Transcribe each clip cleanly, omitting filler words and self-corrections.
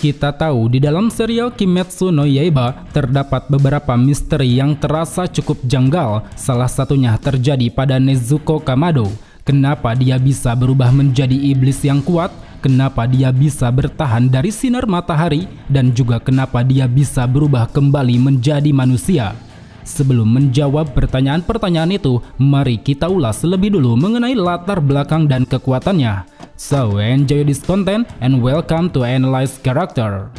Kita tahu di dalam serial Kimetsu no Yaiba terdapat beberapa misteri yang terasa cukup janggal. Salah satunya terjadi pada Nezuko Kamado. Kenapa dia bisa berubah menjadi iblis yang kuat? Kenapa dia bisa bertahan dari sinar matahari? Dan juga kenapa dia bisa berubah kembali menjadi manusia? Sebelum menjawab pertanyaan-pertanyaan itu, mari kita ulas lebih dulu mengenai latar belakang dan kekuatannya. So, enjoy this content and welcome to Analyze Character.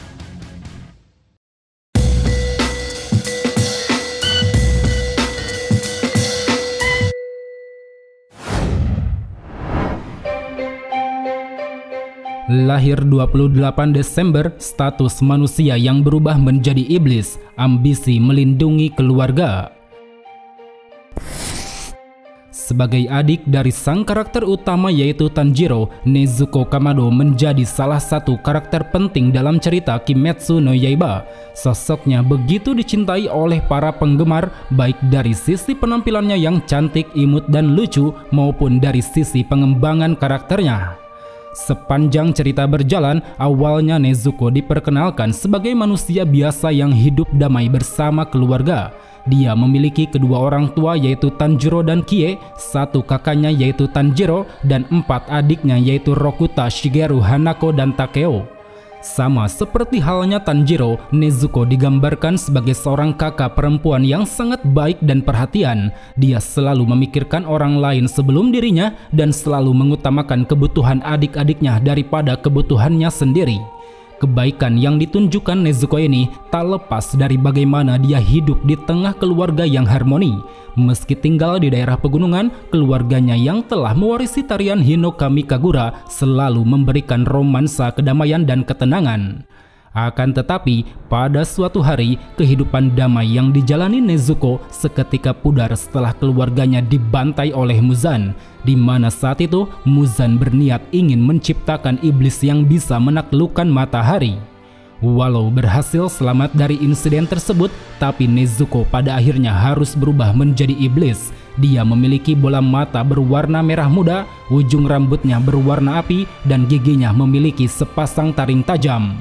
Lahir 28 Desember, status manusia yang berubah menjadi iblis, ambisi melindungi keluarga. Sebagai adik dari sang karakter utama yaitu Tanjiro, Nezuko Kamado menjadi salah satu karakter penting dalam cerita Kimetsu no Yaiba. Sosoknya begitu dicintai oleh para penggemar, baik dari sisi penampilannya yang cantik, imut, dan lucu, maupun dari sisi pengembangan karakternya. Sepanjang cerita berjalan, awalnya Nezuko diperkenalkan sebagai manusia biasa yang hidup damai bersama keluarga. Dia memiliki kedua orang tua yaitu Tanjiro dan Kie, satu kakaknya yaitu Tanjiro, dan 4 adiknya yaitu Rokuta, Shigeru, Hanako, dan Takeo. Sama seperti halnya Tanjiro, Nezuko digambarkan sebagai seorang kakak perempuan yang sangat baik dan perhatian. Dia selalu memikirkan orang lain sebelum dirinya dan selalu mengutamakan kebutuhan adik-adiknya daripada kebutuhannya sendiri. Kebaikan yang ditunjukkan Nezuko ini tak lepas dari bagaimana dia hidup di tengah keluarga yang harmoni. Meski tinggal di daerah pegunungan, keluarganya yang telah mewarisi tarian Hinokami Kagura selalu memberikan romansa kedamaian dan ketenangan. Akan tetapi, pada suatu hari, kehidupan damai yang dijalani Nezuko seketika pudar setelah keluarganya dibantai oleh Muzan, di mana saat itu Muzan berniat ingin menciptakan iblis yang bisa menaklukkan matahari. Walau berhasil selamat dari insiden tersebut, tapi Nezuko pada akhirnya harus berubah menjadi iblis. Dia memiliki bola mata berwarna merah muda, ujung rambutnya berwarna api, dan giginya memiliki sepasang taring tajam.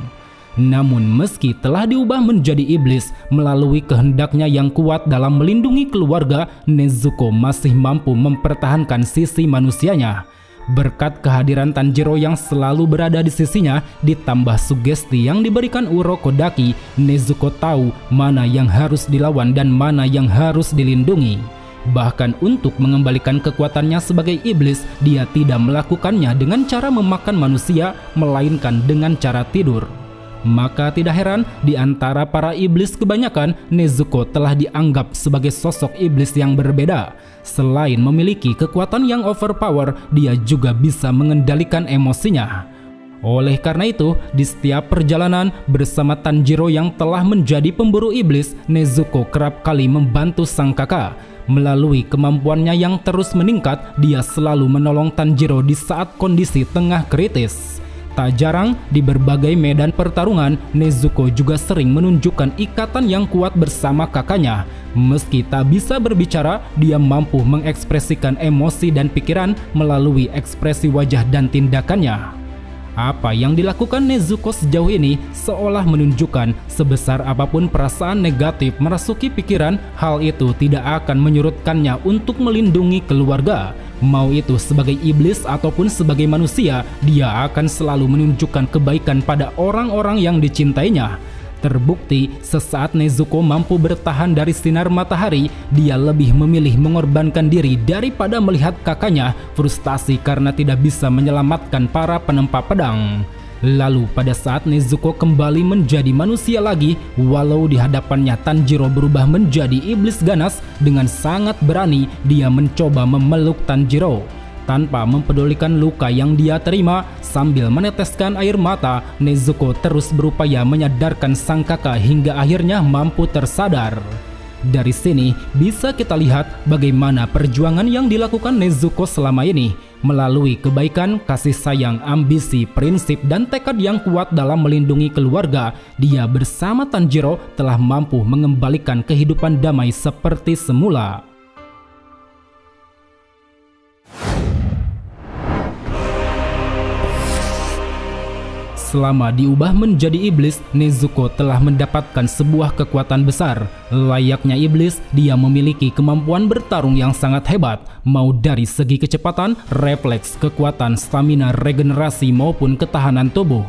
Namun meski telah diubah menjadi iblis melalui kehendaknya yang kuat dalam melindungi keluarga, Nezuko masih mampu mempertahankan sisi manusianya. Berkat kehadiran Tanjiro yang selalu berada di sisinya, ditambah sugesti yang diberikan Urokodaki, Nezuko tahu mana yang harus dilawan dan mana yang harus dilindungi. Bahkan untuk mengembalikan kekuatannya sebagai iblis, dia tidak melakukannya dengan cara memakan manusia, melainkan dengan cara tidur. Maka tidak heran di antara para iblis kebanyakan, Nezuko telah dianggap sebagai sosok iblis yang berbeda. Selain memiliki kekuatan yang overpower, dia juga bisa mengendalikan emosinya. Oleh karena itu, di setiap perjalanan bersama Tanjiro yang telah menjadi pemburu iblis, Nezuko kerap kali membantu sang kakak. Melalui kemampuannya yang terus meningkat, dia selalu menolong Tanjiro di saat kondisi tengah kritis. Tak jarang di berbagai medan pertarungan, Nezuko juga sering menunjukkan ikatan yang kuat bersama kakaknya. Meski tak bisa berbicara, dia mampu mengekspresikan emosi dan pikiran melalui ekspresi wajah dan tindakannya. Apa yang dilakukan Nezuko sejauh ini seolah menunjukkan sebesar apapun perasaan negatif merasuki pikiran, hal itu tidak akan menyurutkannya untuk melindungi keluarga. Mau itu sebagai iblis ataupun sebagai manusia, dia akan selalu menunjukkan kebaikan pada orang-orang yang dicintainya. Terbukti, sesaat Nezuko mampu bertahan dari sinar matahari, dia lebih memilih mengorbankan diri daripada melihat kakaknya frustasi karena tidak bisa menyelamatkan para penempa pedang. Lalu pada saat Nezuko kembali menjadi manusia lagi, walau di hadapannya Tanjiro berubah menjadi iblis ganas, dengan sangat berani dia mencoba memeluk Tanjiro. Tanpa mempedulikan luka yang dia terima, sambil meneteskan air mata, Nezuko terus berupaya menyadarkan sang kakak hingga akhirnya mampu tersadar. Dari sini bisa kita lihat bagaimana perjuangan yang dilakukan Nezuko selama ini. Melalui kebaikan, kasih sayang, ambisi, prinsip, dan tekad yang kuat dalam melindungi keluarga, dia bersama Tanjiro telah mampu mengembalikan kehidupan damai seperti semula. selama diubah menjadi iblis, Nezuko telah mendapatkan sebuah kekuatan besar. Layaknya iblis, dia memiliki kemampuan bertarung yang sangat hebat, mau dari segi kecepatan, refleks, kekuatan, stamina, regenerasi maupun ketahanan tubuh.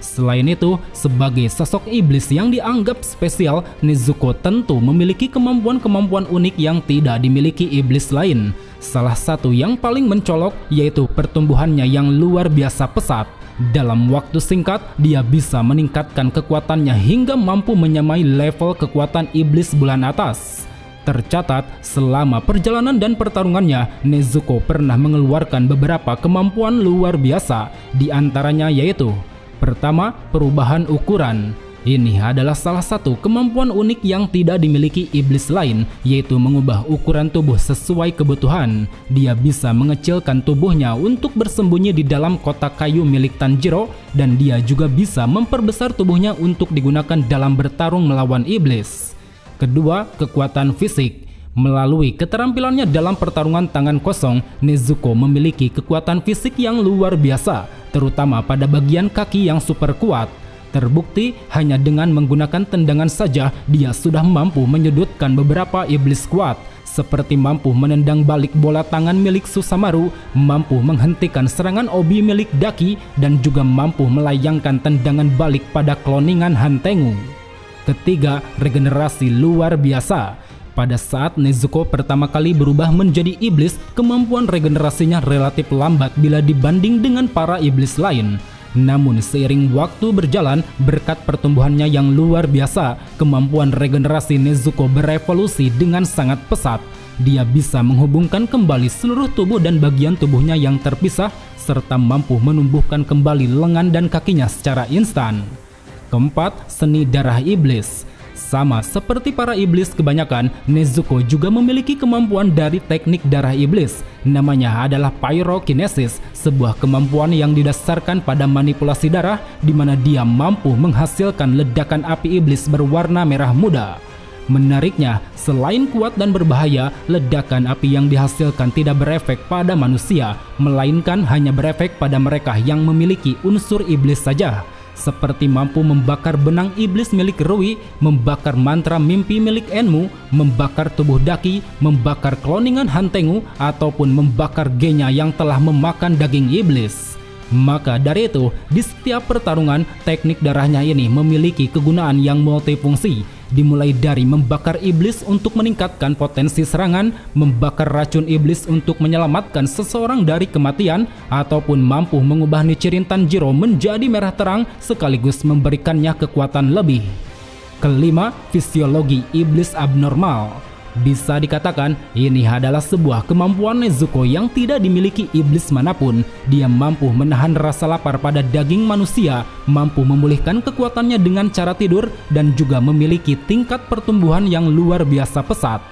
Selain itu, sebagai sosok iblis yang dianggap spesial, Nezuko tentu memiliki kemampuan-kemampuan unik yang tidak dimiliki iblis lain. Salah satu yang paling mencolok yaitu pertumbuhannya yang luar biasa pesat. Dalam waktu singkat, dia bisa meningkatkan kekuatannya hingga mampu menyamai level kekuatan iblis bulan atas. Tercatat, selama perjalanan dan pertarungannya, Nezuko pernah mengeluarkan beberapa kemampuan luar biasa, di antaranya yaitu: pertama, perubahan ukuran. Ini adalah salah satu kemampuan unik yang tidak dimiliki iblis lain, yaitu mengubah ukuran tubuh sesuai kebutuhan. Dia bisa mengecilkan tubuhnya untuk bersembunyi di dalam kotak kayu milik Tanjiro, dan dia juga bisa memperbesar tubuhnya untuk digunakan dalam bertarung melawan iblis. Kedua, kekuatan fisik. Melalui keterampilannya dalam pertarungan tangan kosong, Nezuko memiliki kekuatan fisik yang luar biasa, terutama pada bagian kaki yang super kuat. Terbukti, hanya dengan menggunakan tendangan saja, dia sudah mampu menyudutkan beberapa iblis kuat, seperti mampu menendang balik bola tangan milik Susamaru, mampu menghentikan serangan Obi milik Daki, dan juga mampu melayangkan tendangan balik pada kloningan Hantengu. Ketiga, regenerasi luar biasa. Pada saat Nezuko pertama kali berubah menjadi iblis, kemampuan regenerasinya relatif lambat bila dibanding dengan para iblis lain. Namun seiring waktu berjalan, berkat pertumbuhannya yang luar biasa, kemampuan regenerasi Nezuko berevolusi dengan sangat pesat. Dia bisa menghubungkan kembali seluruh tubuh dan bagian tubuhnya yang terpisah, serta mampu menumbuhkan kembali lengan dan kakinya secara instan. Keempat, seni darah iblis. Sama seperti para iblis kebanyakan, Nezuko juga memiliki kemampuan dari teknik darah iblis. Namanya adalah pyrokinesis, sebuah kemampuan yang didasarkan pada manipulasi darah, di mana dia mampu menghasilkan ledakan api iblis berwarna merah muda. Menariknya, selain kuat dan berbahaya, ledakan api yang dihasilkan tidak berefek pada manusia, melainkan hanya berefek pada mereka yang memiliki unsur iblis saja. Seperti mampu membakar benang iblis milik Rui, membakar mantra mimpi milik Enmu, membakar tubuh Daki, membakar kloningan Hantengu, ataupun membakar Genya yang telah memakan daging iblis. Maka dari itu, di setiap pertarungan, teknik darahnya ini memiliki kegunaan yang multifungsi, dimulai dari membakar iblis untuk meningkatkan potensi serangan, membakar racun iblis untuk menyelamatkan seseorang dari kematian, ataupun mampu mengubah Nichirin Tanjiro menjadi merah terang sekaligus memberikannya kekuatan lebih. Kelima, fisiologi iblis abnormal. Bisa dikatakan, ini adalah sebuah kemampuan Nezuko yang tidak dimiliki iblis manapun. Dia mampu menahan rasa lapar pada daging manusia, mampu memulihkan kekuatannya dengan cara tidur, dan juga memiliki tingkat pertumbuhan yang luar biasa pesat.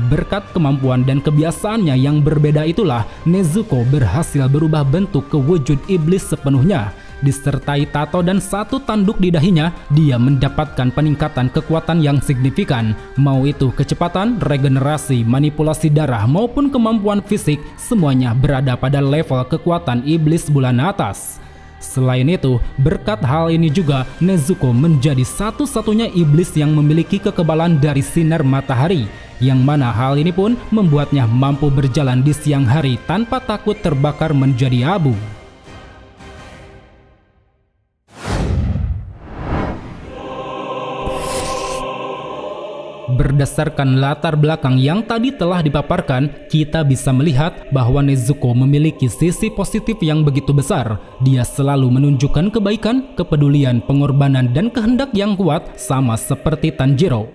Berkat kemampuan dan kebiasaannya yang berbeda itulah, Nezuko berhasil berubah bentuk ke wujud iblis sepenuhnya. Disertai tato dan satu tanduk di dahinya, dia mendapatkan peningkatan kekuatan yang signifikan. Mau itu kecepatan, regenerasi, manipulasi darah, maupun kemampuan fisik, semuanya berada pada level kekuatan iblis bulan atas. Selain itu, berkat hal ini juga, Nezuko menjadi satu-satunya iblis yang memiliki kekebalan dari sinar matahari, yang mana hal ini pun membuatnya mampu berjalan di siang hari tanpa takut terbakar menjadi abu. Berdasarkan latar belakang yang tadi telah dipaparkan, kita bisa melihat bahwa Nezuko memiliki sisi positif yang begitu besar. Dia selalu menunjukkan kebaikan, kepedulian, pengorbanan, dan kehendak yang kuat, sama seperti Tanjiro.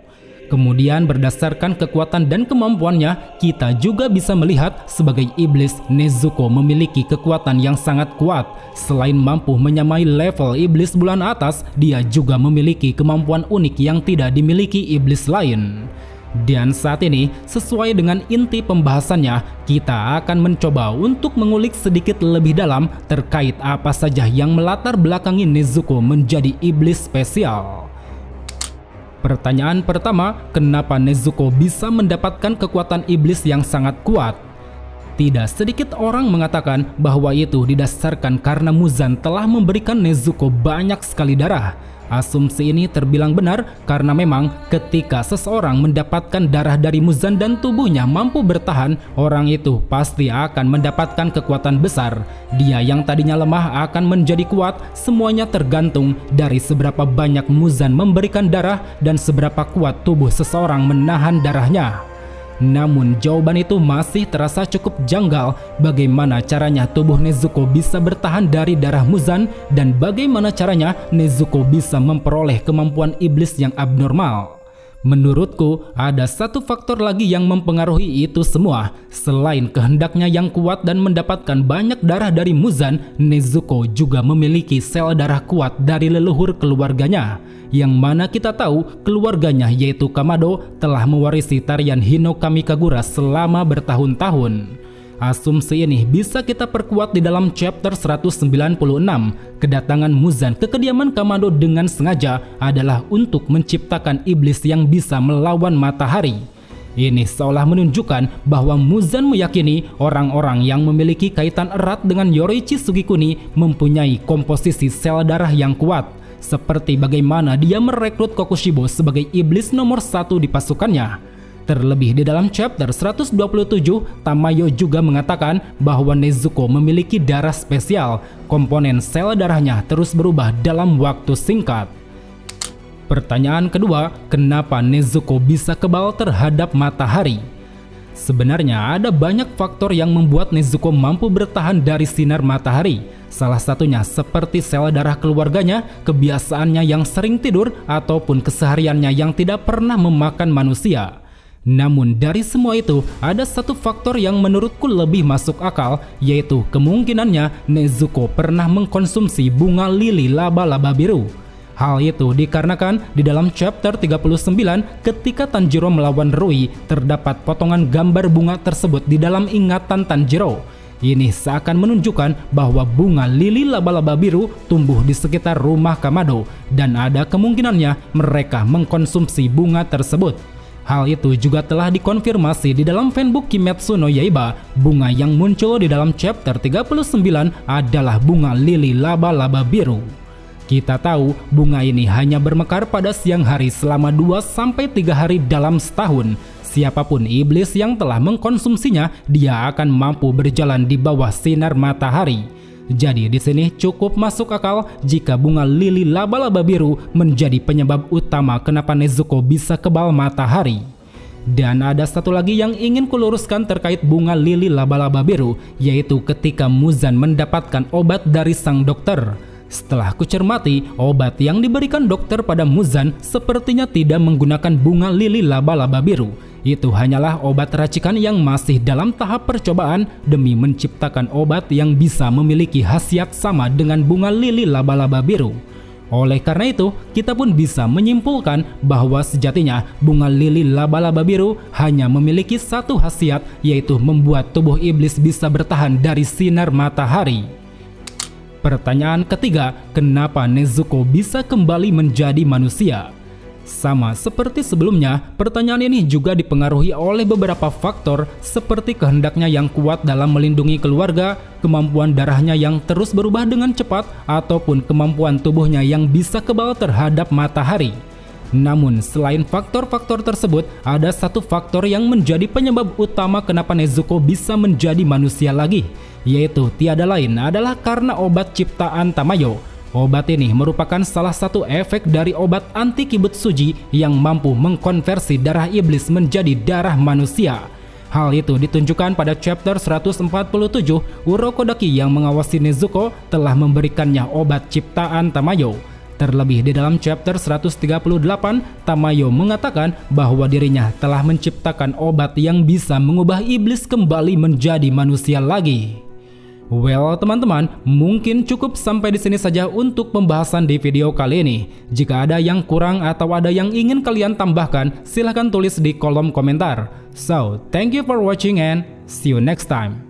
Kemudian berdasarkan kekuatan dan kemampuannya, kita juga bisa melihat sebagai iblis, Nezuko memiliki kekuatan yang sangat kuat. Selain mampu menyamai level iblis bulan atas, dia juga memiliki kemampuan unik yang tidak dimiliki iblis lain. Dan saat ini, sesuai dengan inti pembahasannya, kita akan mencoba untuk mengulik sedikit lebih dalam terkait apa saja yang melatar belakangi Nezuko menjadi iblis spesial. Pertanyaan pertama, kenapa Nezuko bisa mendapatkan kekuatan iblis yang sangat kuat? Tidak sedikit orang mengatakan bahwa itu didasarkan karena Muzan telah memberikan Nezuko banyak sekali darah. Asumsi ini terbilang benar karena memang ketika seseorang mendapatkan darah dari Muzan dan tubuhnya mampu bertahan, orang itu pasti akan mendapatkan kekuatan besar. Dia yang tadinya lemah akan menjadi kuat, semuanya tergantung dari seberapa banyak Muzan memberikan darah dan seberapa kuat tubuh seseorang menahan darahnya. Namun jawaban itu masih terasa cukup janggal. Bagaimana caranya tubuh Nezuko bisa bertahan dari darah Muzan dan bagaimana caranya Nezuko bisa memperoleh kemampuan iblis yang abnormal? Menurutku ada satu faktor lagi yang mempengaruhi itu semua. Selain kehendaknya yang kuat dan mendapatkan banyak darah dari Muzan, Nezuko juga memiliki sel darah kuat dari leluhur keluarganya, yang mana kita tahu keluarganya yaitu Kamado telah mewarisi tarian Hino Kami Kagura selama bertahun-tahun. Asumsi ini bisa kita perkuat di dalam chapter 196. Kedatangan Muzan ke kediaman Kamado dengan sengaja adalah untuk menciptakan iblis yang bisa melawan matahari. Ini seolah menunjukkan bahwa Muzan meyakini orang-orang yang memiliki kaitan erat dengan Yoruichi Sugikuni mempunyai komposisi sel darah yang kuat, seperti bagaimana dia merekrut Kokushibo sebagai iblis nomor 1 di pasukannya. Terlebih di dalam chapter 127, Tamayo juga mengatakan bahwa Nezuko memiliki darah spesial. Komponen sel darahnya terus berubah dalam waktu singkat. Pertanyaan kedua, kenapa Nezuko bisa kebal terhadap matahari? Sebenarnya ada banyak faktor yang membuat Nezuko mampu bertahan dari sinar matahari. Salah satunya seperti sel darah keluarganya, kebiasaannya yang sering tidur, ataupun kesehariannya yang tidak pernah memakan manusia. Namun dari semua itu, ada satu faktor yang menurutku lebih masuk akal, yaitu kemungkinannya Nezuko pernah mengkonsumsi bunga lili laba-laba biru. Hal itu dikarenakan di dalam chapter 39 ketika Tanjiro melawan Rui, terdapat potongan gambar bunga tersebut di dalam ingatan Tanjiro. Ini seakan menunjukkan bahwa bunga lili laba-laba biru tumbuh di sekitar rumah Kamado, dan ada kemungkinannya mereka mengkonsumsi bunga tersebut. Hal itu juga telah dikonfirmasi di dalam fanbook Kimetsu no Yaiba. Bunga yang muncul di dalam chapter 39 adalah bunga lili laba-laba biru. Kita tahu bunga ini hanya bermekar pada siang hari selama 2-3 hari dalam setahun. Siapapun iblis yang telah mengkonsumsinya, dia akan mampu berjalan di bawah sinar matahari. Jadi di sini cukup masuk akal jika bunga lili laba-laba biru menjadi penyebab utama kenapa Nezuko bisa kebal matahari. Dan ada satu lagi yang ingin kuluruskan terkait bunga lili laba-laba biru, yaitu ketika Muzan mendapatkan obat dari sang dokter. Setelah kucermati, obat yang diberikan dokter pada Muzan sepertinya tidak menggunakan bunga lili laba-laba biru. Itu hanyalah obat racikan yang masih dalam tahap percobaan demi menciptakan obat yang bisa memiliki khasiat sama dengan bunga lili laba-laba biru. Oleh karena itu, kita pun bisa menyimpulkan bahwa sejatinya bunga lili laba-laba biru hanya memiliki satu khasiat, yaitu membuat tubuh iblis bisa bertahan dari sinar matahari. Pertanyaan ketiga, kenapa Nezuko bisa kembali menjadi manusia? Sama seperti sebelumnya, pertanyaan ini juga dipengaruhi oleh beberapa faktor seperti kehendaknya yang kuat dalam melindungi keluarga, kemampuan darahnya yang terus berubah dengan cepat, ataupun kemampuan tubuhnya yang bisa kebal terhadap matahari. Namun selain faktor-faktor tersebut, ada satu faktor yang menjadi penyebab utama kenapa Nezuko bisa menjadi manusia lagi, yaitu tiada lain adalah karena obat ciptaan Tamayo. Obat ini merupakan salah satu efek dari obat anti kibutsuji yang mampu mengkonversi darah iblis menjadi darah manusia. Hal itu ditunjukkan pada chapter 147, Urokodaki yang mengawasi Nezuko telah memberikannya obat ciptaan Tamayo. Terlebih di dalam chapter 138, Tamayo mengatakan bahwa dirinya telah menciptakan obat yang bisa mengubah iblis kembali menjadi manusia lagi. Well teman-teman, mungkin cukup sampai di sini saja untuk pembahasan di video kali ini. Jika ada yang kurang atau ada yang ingin kalian tambahkan, silahkan tulis di kolom komentar. So, thank you for watching and see you next time.